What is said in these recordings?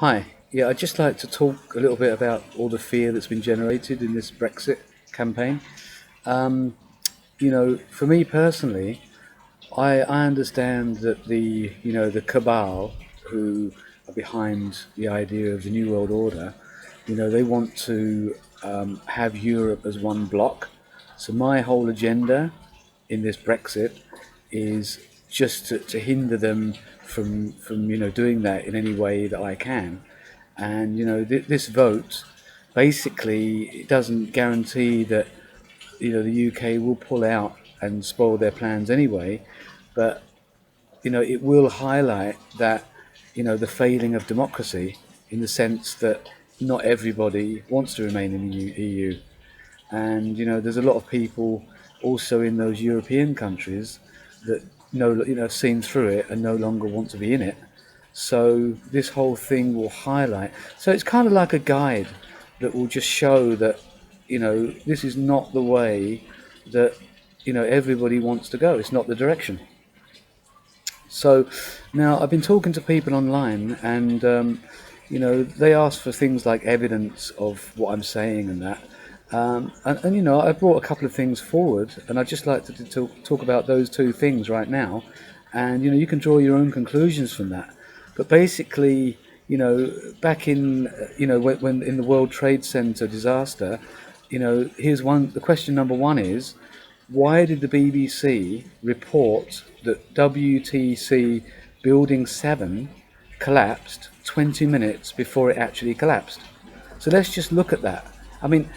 Hi. Yeah, I'd just like to talk a little bit about all the fear that's been generated in this Brexit campaign. Um, for me personally, I understand that the cabal who are behind the idea of the New World Order, they want to have Europe as one bloc. So my whole agenda in this Brexit is just to hinder them from doing that in any way that I can. And this vote basically it doesn't guarantee that the UK will pull out and spoil their plans anyway, but it will highlight that the failing of democracy in the sense that not everybody wants to remain in the EU, and there's a lot of people also in those European countries that have seen through it and no longer want to be in it. So this whole thing will highlight. So it's kind of like a guide that will just show that this is not the way that everybody wants to go. It's not the direction. So now I've been talking to people online, and they ask for things like evidence of what I'm saying and that. And I brought a couple of things forward, and I'd just like to talk about those two things right now. And you can draw your own conclusions from that. But basically, back in when in the World Trade Center disaster, here's one. The question number one is, why did the BBC report that WTC Building 7 collapsed 20 minutes before it actually collapsed? So let's just look at that. I mean,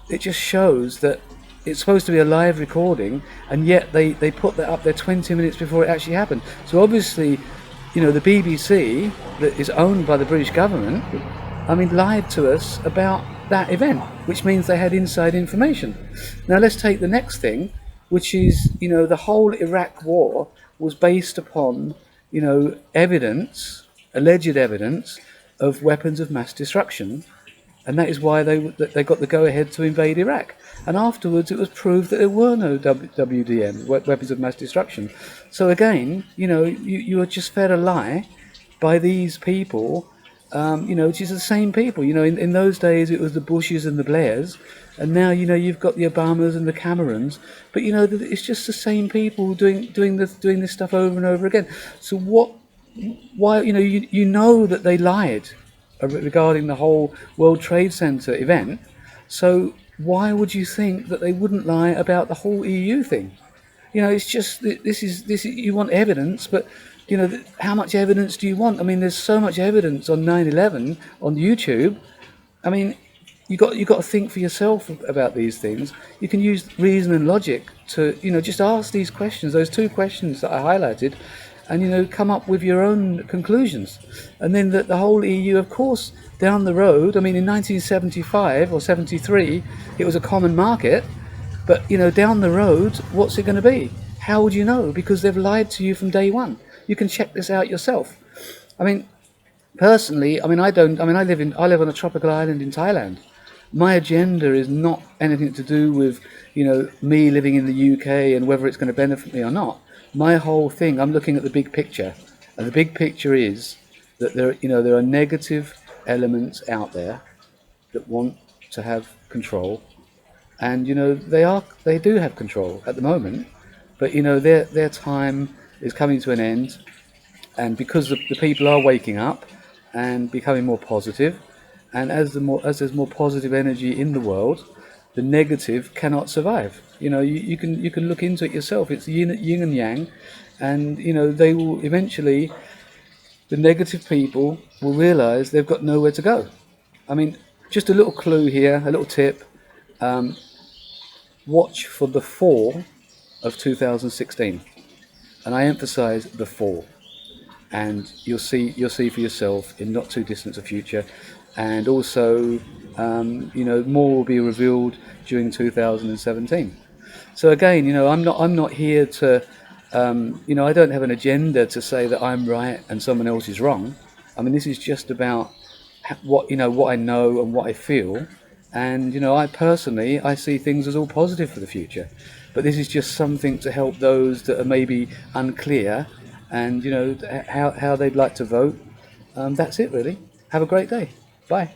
it just shows that it's supposed to be a live recording, and yet they put that up there 20 minutes before it actually happened. So obviously, the BBC, that is owned by the British government, lied to us about that event, which means they had inside information. Now let's take the next thing, which is, the whole Iraq war was based upon, evidence, alleged evidence of weapons of mass destruction, and that is why they got the go-ahead to invade Iraq. And afterwards, it was proved that there were no WDM, weapons of mass destruction. So again, you are just fed a lie by these people, which is the same people. In those days, it was the Bushes and the Blairs, and now you've got the Obamas and the Camerons. But it's just the same people doing this stuff over and over again. So why that they lied regarding the whole World Trade Center event. So why would you think that they wouldn't lie about the whole EU thing? It's just this is you want evidence, but how much evidence do you want? I mean, there's so much evidence on 9/11 on YouTube. I mean, you got to think for yourself about these things. You can use reason and logic to just ask these questions, those two questions that I highlighted, and come up with your own conclusions. And then the whole EU, of course, down the road. I mean, in 1975 or 73, it was a common market. But down the road, what's it going to be? How would you know? Because they've lied to you from day one. You can check this out yourself. I mean, personally, I don't. I live on a tropical island in Thailand. My agenda is not anything to do with me living in the UK and whether it's going to benefit me or not. My whole thing, I'm looking at the big picture, and the big picture is that there are negative elements out there that want to have control, and they do have control at the moment, but their time is coming to an end, and because the people are waking up and becoming more positive, and as there's more positive energy in the world, the negative cannot survive. You can look into it yourself. It's yin and yang, and they will eventually. The negative people will realise they've got nowhere to go. I mean, just a little clue here, a little tip. Watch for the fall of 2016, and I emphasise the fall. And you'll see for yourself in not too distant a future, and also more will be revealed during 2017. So again, I'm not here to I don't have an agenda to say that I'm right and someone else is wrong. I mean, this is just about what I know and what I feel, and I see things as all positive for the future. But this is just something to help those that are maybe unclear, and how they'd like to vote. That's it really. Have a great day. Bye.